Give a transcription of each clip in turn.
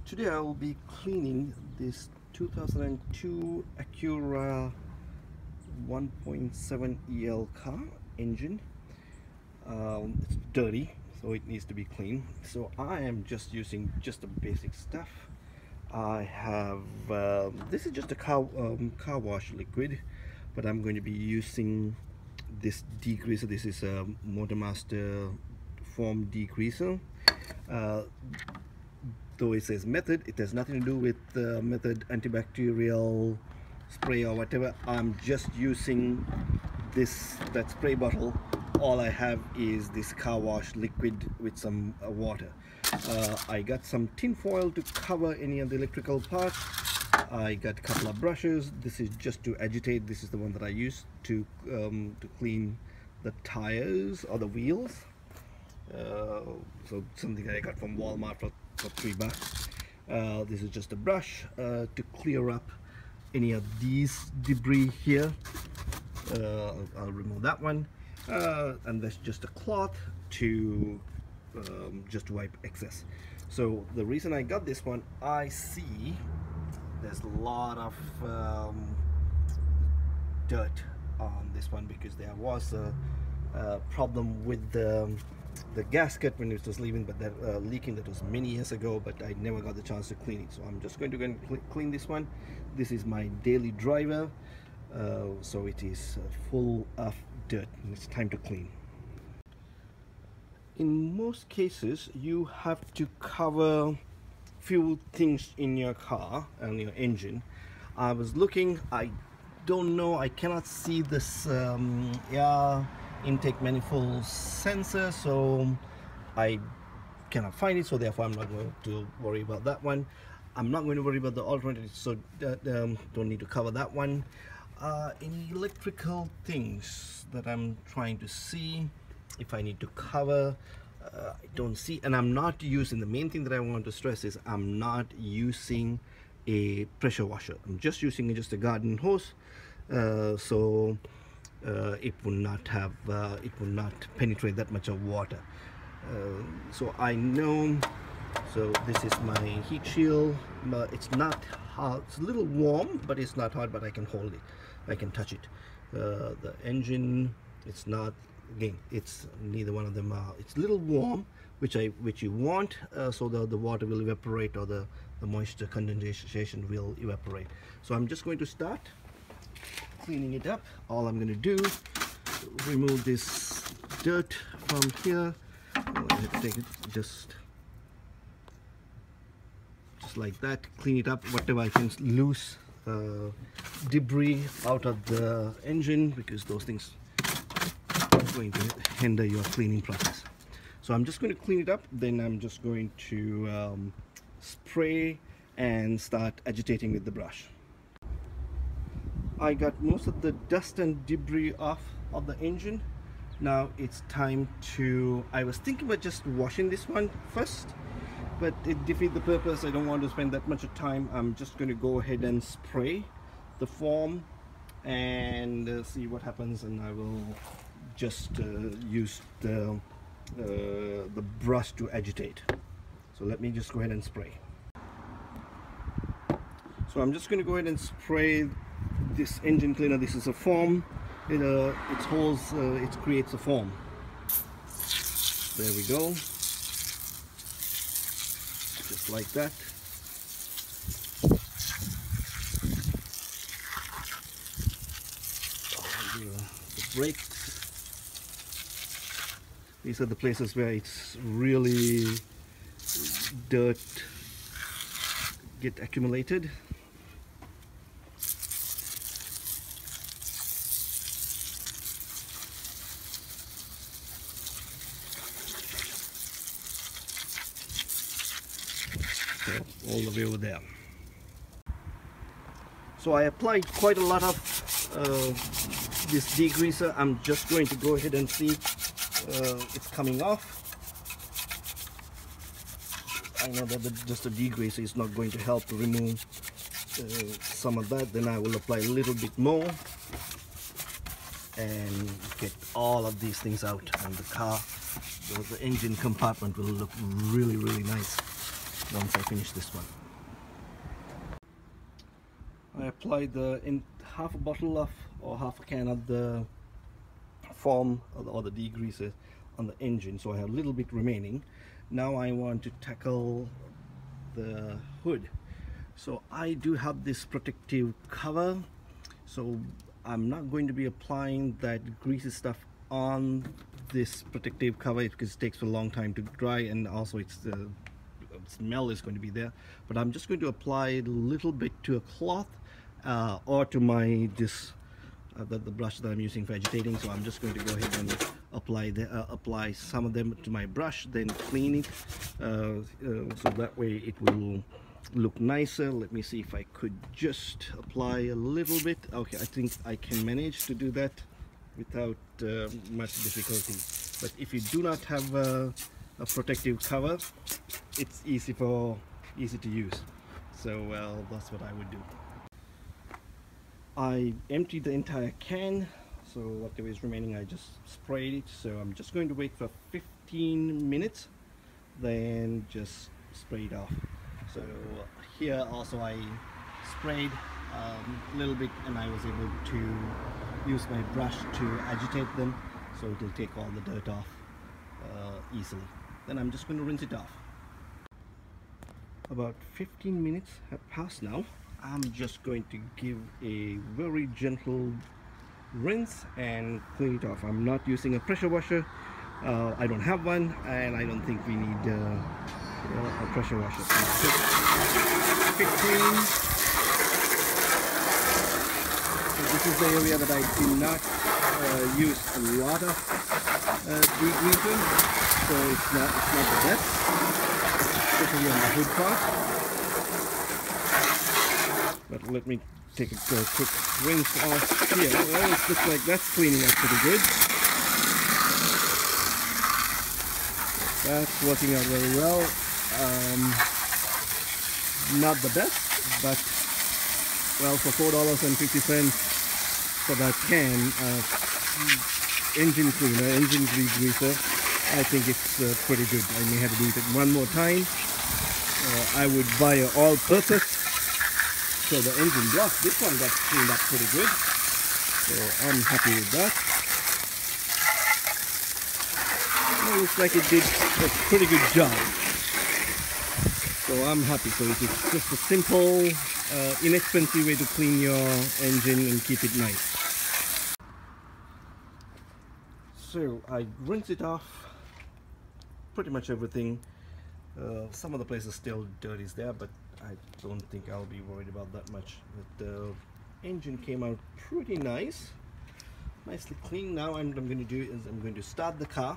Today I will be cleaning this 2002 Acura 1.7 EL car engine. It's dirty, so it needs to be cleaned. So I am just using just the basic stuff. I have this is just a car wash liquid, but I'm going to be using this degreaser. This is a Motormaster foam degreaser. Though it says method, it has nothing to do with the method antibacterial spray or whatever. I'm just using that spray bottle. All I have is this car wash liquid with some water. I got some tin foil to cover any of the electrical parts. I got a couple of brushes. This is just to agitate. This is the one that I use to clean the tires or the wheels. So something that I got from Walmart for $3. This is just a brush to clear up any of these debris here. I'll remove that one, and that's just a cloth to just wipe excess. So the reason I got this one, I see there's a lot of dirt on this one because there was a problem with the gasket when it was leaving, but that leaking. That was many years ago, but I never got the chance to clean it. So I'm just going to go and clean this one. This is my daily driver, so it is full of dirt and it's time to clean. In most cases you have to cover few things in your car and your engine. I was looking, I don't know, I cannot see this air intake manifold sensor, so I cannot find it, so therefore I'm not going to worry about that one. I'm not going to worry about the alternative, so don't need to cover that one. Any electrical things that I'm trying to see if I need to cover, I don't see. And I'm not using, the main thing that I want to stress is I'm not using a pressure washer. I'm just using just a garden hose, so it will not have it will not penetrate that much of water. So I know, so this is my heat shield. It's not hot, it's a little warm, but it's not hot, but I can hold it, I can touch it. The engine, it's not, again, it's neither one of them are, it's a little warm, which you want, so the water will evaporate, or the moisture condensation will evaporate. So I'm just going to start cleaning it up. All I'm going to do, remove this dirt from here. Take it just like that, clean it up, whatever I can loose debris out of the engine, because those things are going to hinder your cleaning process. So I'm just going to clean it up, then I'm just going to spray and start agitating with the brush. I got most of the dust and debris off of the engine. Now it's time to, I was thinking about just washing this one first, but it defeats the purpose. I don't want to spend that much of time. I'm just going to go ahead and spray the foam and see what happens, and I will just use the brush to agitate. So let me just go ahead and spray. So I'm just going to go ahead and spray this engine cleaner. This is a foam. It holds, it creates a foam. There we go. Just like that. The brakes. These are the places where it's really dirt get accumulated. All the way over there. So I applied quite a lot of this degreaser. I'm just going to go ahead and see it's coming off. I know that just a degreaser is not going to help to remove some of that. Then I will apply a little bit more and get all of these things out, and the car, the engine compartment will look really, really nice. once I finish this one. I applied half a bottle of, or half a can of the foam or the degreaser on the engine, so I have a little bit remaining. Now I want to tackle the hood. So I do have this protective cover, so I'm not going to be applying that greasy stuff on this protective cover because it takes a long time to dry, and also it's the smell is going to be there. But I'm just going to apply a little bit to a cloth or to my the brush that I'm using for agitating. So I'm just going to go ahead and apply some of them to my brush, then clean it so that way it will look nicer. Let me see if I could just apply a little bit. Okay, I think I can manage to do that without much difficulty. But if you do not have a protective cover, it's easy to use. So well, that's what I would do. I emptied the entire can, so whatever is remaining I just sprayed it. So I'm just going to wait for 15 minutes, then just spray it off. So here also I sprayed a little bit, and I was able to use my brush to agitate them, so it will take all the dirt off easily. Then I'm just going to rinse it off. About 15 minutes have passed now. I'm just going to give a very gentle rinse and clean it off. I'm not using a pressure washer. I don't have one, and I don't think we need a pressure washer. So just quick clean. So this is the area that I do not use a lot of degreaser, so it's not the best, especially on the hood part. But let me take a quick rinse off here. Well, it looks like that's cleaning up pretty good. That's working out very well. Not the best, but well, for $4.50 for that can engine cleaner, engine degreaser, I think it's pretty good. I may have to do it one more time. I would buy an all-purpose. So the engine block, this one got cleaned up pretty good, so I'm happy with that. It looks like it did a pretty good job, so I'm happy. So it is just a simple, inexpensive way to clean your engine and keep it nice. So I rinse it off, pretty much everything. Some of the places still dirt is there, but I don't think I'll be worried about that much. But the engine came out pretty nice, nicely clean. Now what I'm going to do is I'm going to start the car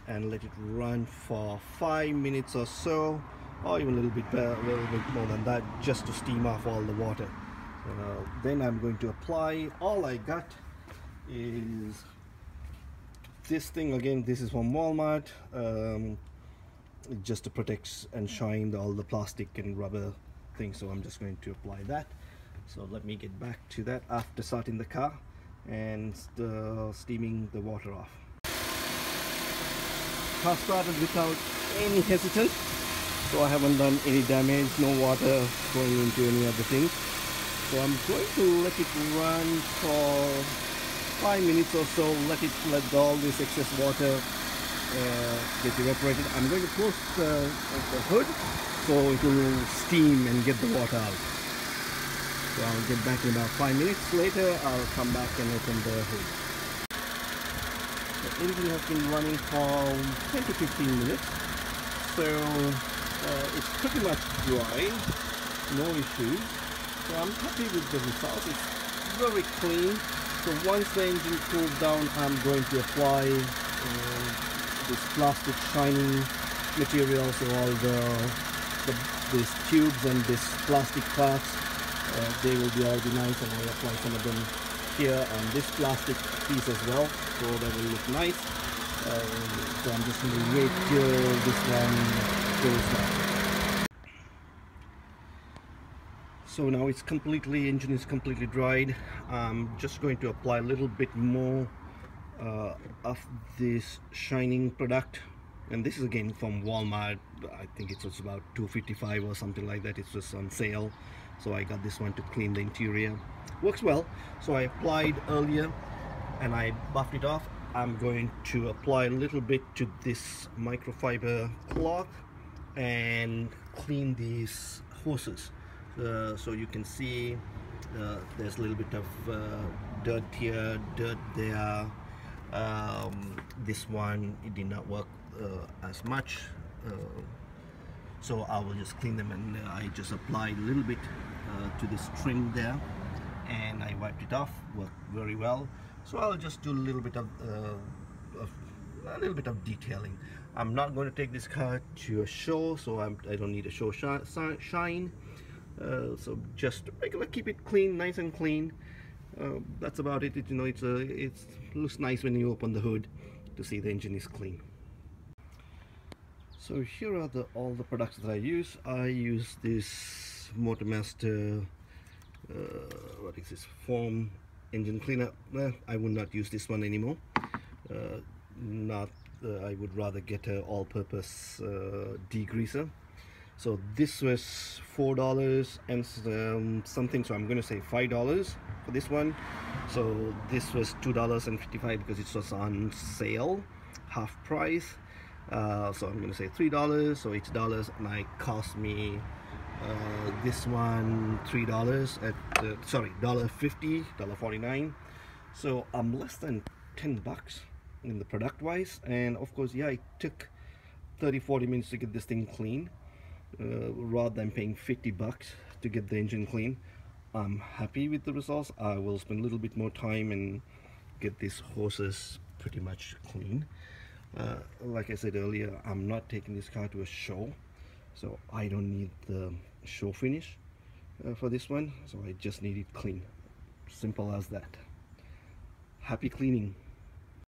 and let it run for 5 minutes or so, or even a little bit more than that, just to steam off all the water. Then I'm going to apply. All I got is this thing. Again, this is from Walmart. Just to protect and shine all the plastic and rubber things, so I'm just going to apply that. So let me get back to that after starting the car and steaming the water off. Car started without any hesitance, so I haven't done any damage, no water going into any other things. So I'm going to let it run for 5 minutes or so, let all this excess water get evaporated. I'm going to close the hood so it will steam and get the water out. So I'll get back in about 5 minutes later. I'll come back and open the hood. The engine has been running for 10 to 15 minutes, so it's pretty much dry, no issues. So I'm happy with the result. It's very clean. So once the engine cools down, I'm going to apply this plastic shining material, so all these tubes and this plastic parts, they will be all nice, and I'll apply some of them here on this plastic piece as well, so that will look nice. So I'm just going to wait till this one goes down. So now it's engine is completely dried. I'm just going to apply a little bit more of this shining product And this is again from Walmart. I think it was about $2.55 or something like that. It was on sale, so I got this one to clean the interior. Works well. So I applied earlier and I buffed it off. I'm going to apply a little bit to this microfiber cloth and clean these hoses. So you can see there's a little bit of dirt here, dirt there. This one, it did not work as much, so I will just clean them, and I just applied a little bit to this trim there, and I wiped it off. Worked very well. So I'll just do a little bit of detailing. I'm not going to take this car to a show, so I don't need a show shine. So just regular, keep it clean, nice and clean. That's about it. You know, it looks nice when you open the hood to see the engine is clean. So here are all the products that I use. I use this MotorMaster what is this, foam engine cleaner. I would not use this one anymore. I would rather get an all-purpose degreaser. So this was $4 and something, so I'm going to say $5 for this one. So this was $2.55 because it was on sale, half price. So I'm going to say $3, so it's dollars, and it cost me this one $3 at sorry, $1.50, $1.49. So I'm less than 10 bucks in the product wise, and of course, yeah, it took 30-40 minutes to get this thing clean. Rather than paying 50 bucks to get the engine clean, I'm happy with the results. I will spend a little bit more time and get these hoses pretty much clean. Like I said earlier, I'm not taking this car to a show, so I don't need the show finish for this one, so I just need it clean. Simple as that. Happy cleaning.